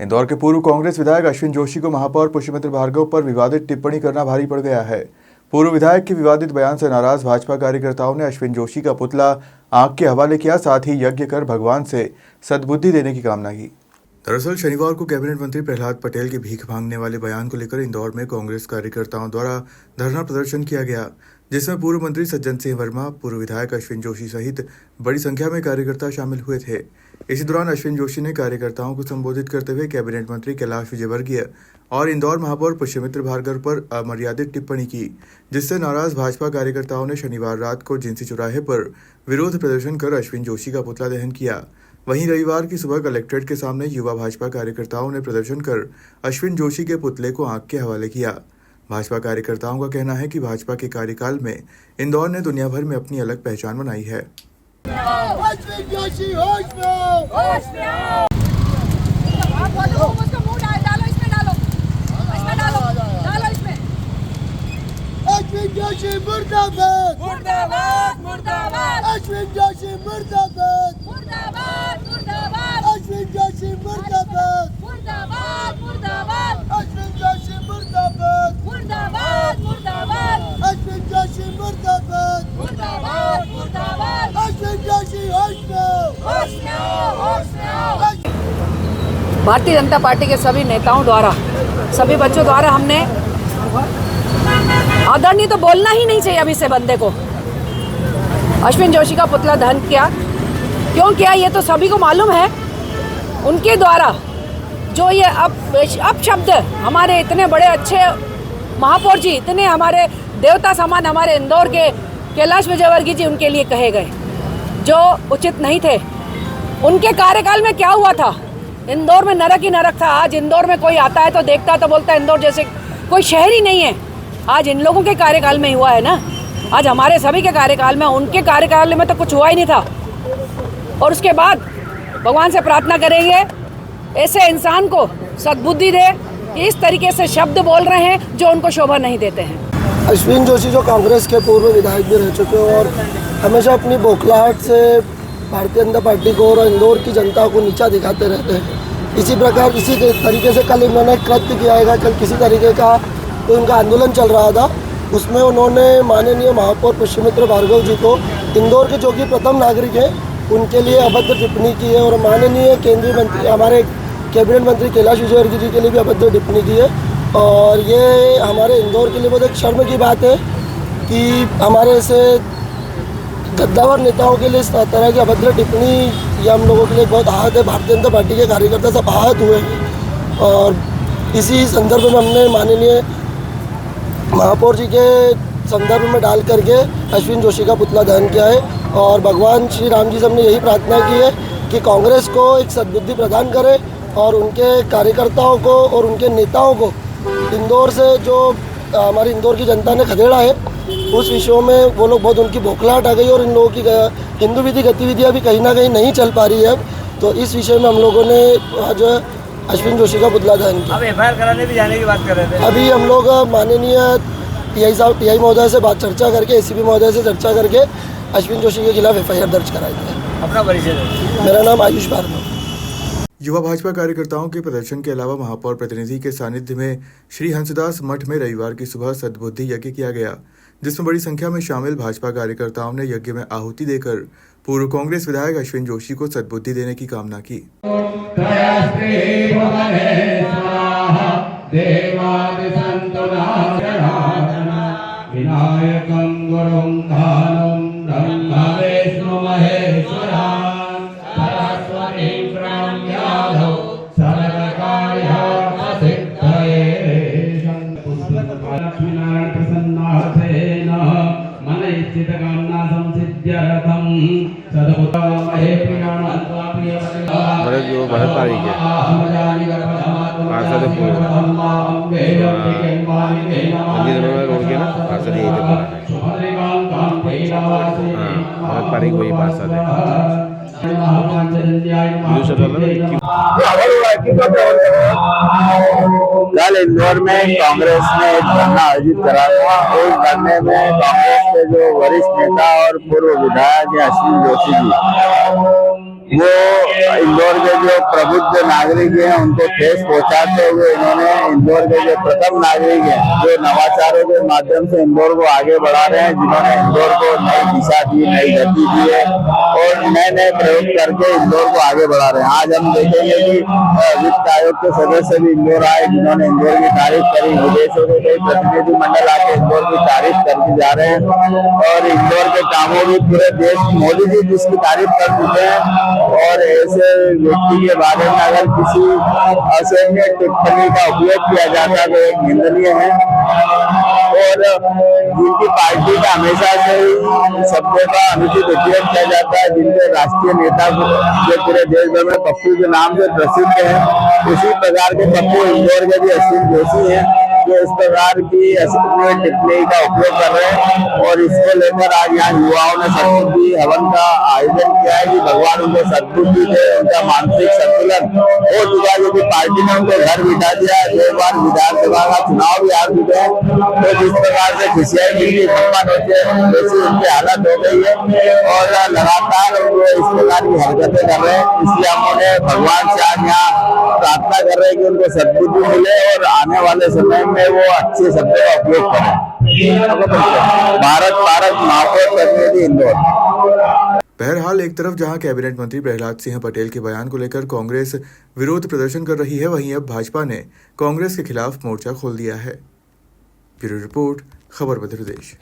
इंदौर के पूर्व कांग्रेस विधायक अश्विन जोशी को महापौर पुष्यमित्र भार्गव पर विवादित टिप्पणी करना भारी पड़ गया है। पूर्व विधायक के विवादित बयान से नाराज भाजपा कार्यकर्ताओं ने अश्विन जोशी का पुतला आग के हवाले किया, साथ ही यज्ञ कर भगवान से सद्बुद्धि देने की कामना की। दरअसल शनिवार को कैबिनेट मंत्री प्रहलाद पटेल के भीख मांगने वाले बयान को लेकर इंदौर में कांग्रेस कार्यकर्ताओं द्वारा धरना प्रदर्शन किया गया, जिसमें पूर्व मंत्री सज्जन सिंह वर्मा, पूर्व विधायक अश्विन जोशी सहित बड़ी संख्या में कार्यकर्ता शामिल हुए थे। इसी दौरान अश्विन जोशी ने कार्यकर्ताओं को संबोधित करते हुए कैबिनेट मंत्री कैलाश विजयवर्गीय और इंदौर महापौर पुष्यमित्र भार्गव पर अमर्यादित टिप्पणी की, जिससे नाराज भाजपा कार्यकर्ताओं ने शनिवार रात को जिंसी चौराहे पर विरोध प्रदर्शन कर अश्विन जोशी का पुतला दहन किया। वहीं रविवार की सुबह कलेक्ट्रेट के सामने युवा भाजपा कार्यकर्ताओं ने प्रदर्शन कर अश्विन जोशी के पुतले को आग के हवाले किया। भाजपा कार्यकर्ताओं का कहना है कि भाजपा के कार्यकाल में इंदौर ने दुनिया भर में अपनी अलग पहचान बनाई है। अश्विन जोशी होश में आओ, होश में आओ। आप बोलो उसको मुंह डालो, इसमें डालो, इसमें डालो इसमें। अश्विन जोशी मुर्दाबाद, मुर्दाबाद, मुर्दाबाद। अश्विन जोशी मुर्दाबाद, मुर्दाबाद, मुर्दाबाद। अश्विन जोशी मुर्दाबाद, मुर्दाबाद, मुर्दाबाद। अश्विन जोशी मुर्दाबाद, मुर्दाबाद, मुर्दाबाद। अश्विन जोशी मुर्दाबाद, मुर्दाबाद, मुर्दाबाद। अश्विन जोशी होश में आओ, होश में आओ, होश में आओ। भारतीय जनता पार्टी के सभी नेताओं द्वारा, सभी बच्चों द्वारा हमने आदरणीय तो बोलना ही नहीं चाहिए अभी से बंदे को, अश्विन जोशी का पुतला दहन किया। क्यों किया ये तो सभी को मालूम है। उनके द्वारा जो ये अब शब्द हमारे इतने बड़े अच्छे महापौर जी, इतने हमारे देवता समान हमारे इंदौर के कैलाश विजयवर्गीय जी उनके लिए कहे गए, जो उचित नहीं थे। उनके कार्यकाल में क्या हुआ था? इंदौर में नरक ही नरक था। आज इंदौर में कोई आता है तो देखता है तो बोलता है इंदौर जैसे कोई शहर ही नहीं है। आज इन लोगों के कार्यकाल में ही हुआ है ना। आज हमारे सभी के कार्यकाल में, उनके कार्यकाल में तो कुछ हुआ ही नहीं था। और उसके बाद भगवान से प्रार्थना करेंगे ऐसे इंसान को सद्बुद्धि दे कि इस तरीके से शब्द बोल रहे हैं जो उनको शोभा नहीं देते हैं। अश्विन जोशी जो कांग्रेस के पूर्व विधायक भी रह चुके हैं और हमेशा अपनी बौखलाहट से भारतीय जनता पार्टी को और इंदौर की जनता को नीचा दिखाते रहते हैं। इसी प्रकार इसी तरीके से कल इन्होंने कृत्य किया है। कल किसी तरीके का तो उनका आंदोलन चल रहा था, उसमें उन्होंने माननीय महापौर पुष्यमित्र भार्गव जी को, इंदौर के जो कि प्रथम नागरिक हैं, उनके लिए अभद्र टिप्पणी की है। और माननीय केंद्रीय मंत्री, हमारे कैबिनेट मंत्री कैलाश विजयवर्गीय जी के लिए भी अभद्र टिप्पणी की है। और ये हमारे इंदौर के लिए बहुत एक शर्म की बात है कि हमारे ऐसे गद्दावर नेताओं के लिए इस तरह की अभद्र टिप्पणी ये हम लोगों के लिए बहुत आहत है। भारतीय जनता पार्टी के कार्यकर्ता सब आहत हुए हैं। और इसी संदर्भ में हमने माननीय महापौर जी के संदर्भ में डाल करके अश्विन जोशी का पुतला दहन किया है। और भगवान श्री राम जी से हमने यही प्रार्थना की है कि कांग्रेस को एक सद्बुद्धि प्रदान करे और उनके कार्यकर्ताओं को और उनके नेताओं को इंदौर से जो हमारी इंदौर की जनता ने खदेड़ा है, उस विषयों में वो लोग बहुत उनकी बौखलाहट आ गई और इन लोगों की हिंदू विधि गतिविधियाँ भी कहीं ना कहीं नहीं चल पा रही है। तो इस विषय में हम लोगों ने जो है अश्विन जोशी का पुतला दहन किया। अब एफआईआर कराने भी जाने की बात कर रहे थे। अभी हम लोग माननीय टीआई महोदय से चर्चा करके, एसीपी महोदय से चर्चा करके अश्विन जोशी के खिलाफ एफआईआर दर्ज कराई है। अपना परिचय? मेरा नाम आयुष भार्गव। युवा भाजपा कार्यकर्ताओं के प्रदर्शन के अलावा महापौर प्रतिनिधि के सानिध्य में श्री हंसदास मठ में रविवार की सुबह सद्बुद्धि यज्ञ किया गया, जिसमें बड़ी संख्या में शामिल भाजपा कार्यकर्ताओं ने यज्ञ में आहुति देकर पूर्व कांग्रेस विधायक अश्विन जोशी को सद्बुद्धि देने की कामना की। भरत तारीख है रोड के ना पार्षद यही थे। भरत तारीख वही पार्षद है। कल इंदौर में कांग्रेस ने एक धरना आयोजित करा था। उस धरने में कांग्रेस के जो वरिष्ठ नेता और पूर्व विधायक अश्विन जोशी जी वो इंदौर के जो प्रबुद्ध नागरिक हैं उनको ठेस पहुंचाते हुए इन्होंने इंदौर के जो प्रथम नागरिक हैं जो नवाचारों के माध्यम से इंदौर को आगे बढ़ा रहे हैं, जिन्होंने इंदौर को नई दिशा दी, नई गति दी है और नए नए प्रयोग करके इंदौर को आगे बढ़ा रहे हैं। आज हम देखेंगे कि वित्त आयोग के सदस्य भी इंदौर आए, जिन्होंने इंदौर की तारीफ करी। विदेशों के कई प्रतिनिधि मंडल आके इंदौर की तारीफ करके जा रहे हैं और इंदौर के कामों की पूरे देश मोदी जी जिसकी तारीफ कर चुके हैं। और ऐसे व्यक्ति के बारे में अगर किसी असहनीय टिप्पणी का उपयोग किया जाता है तो एक निंदनीय है। और जिनकी पार्टी का हमेशा से ही शब्दों का अनुचित उपयोग किया जाता है, जिनके राष्ट्रीय नेता जो पूरे देश भर में पप्पू के नाम से प्रसिद्ध है, उसी प्रकार के पप्पू इंदौर के भी अश्विन जोशी हैं जो इस प्रकार की असहनीय टिप्पणी का उपयोग कर रहे हैं। और इसको लेकर आज यहाँ युवाओं ने सद्बुद्धि हवन का आयोजन किया है कि भगवान उनको सद्बुद्धि दे, उनका मानसिक संतुलन हो चुका है क्योंकि पार्टी ने उनको घर बिठा दिया है। 2 बार विधानसभा का चुनाव भी हार चुके हैं, तो जिस प्रकार से खिसियाई मिली सम्मान होते वैसी उनकी हालत हो गई है और लगातार वो इस प्रकार की हरकतें कर रहे हैं। इसलिए हम उन्हें भगवान से आज यहाँ प्रार्थना कर रहे हैं कि उनको सद्बुद्धि मिले और आने वाले समय में वो अच्छे शब्दों का उपयोग करें। भारत महापौर प्रतिनिधि इंदौर। बहरहाल एक तरफ जहां कैबिनेट मंत्री प्रहलाद सिंह पटेल के बयान को लेकर कांग्रेस विरोध प्रदर्शन कर रही है, वहीं अब भाजपा ने कांग्रेस के खिलाफ मोर्चा खोल दिया है। ब्यूरो रिपोर्ट, खबर मध्य प्रदेश।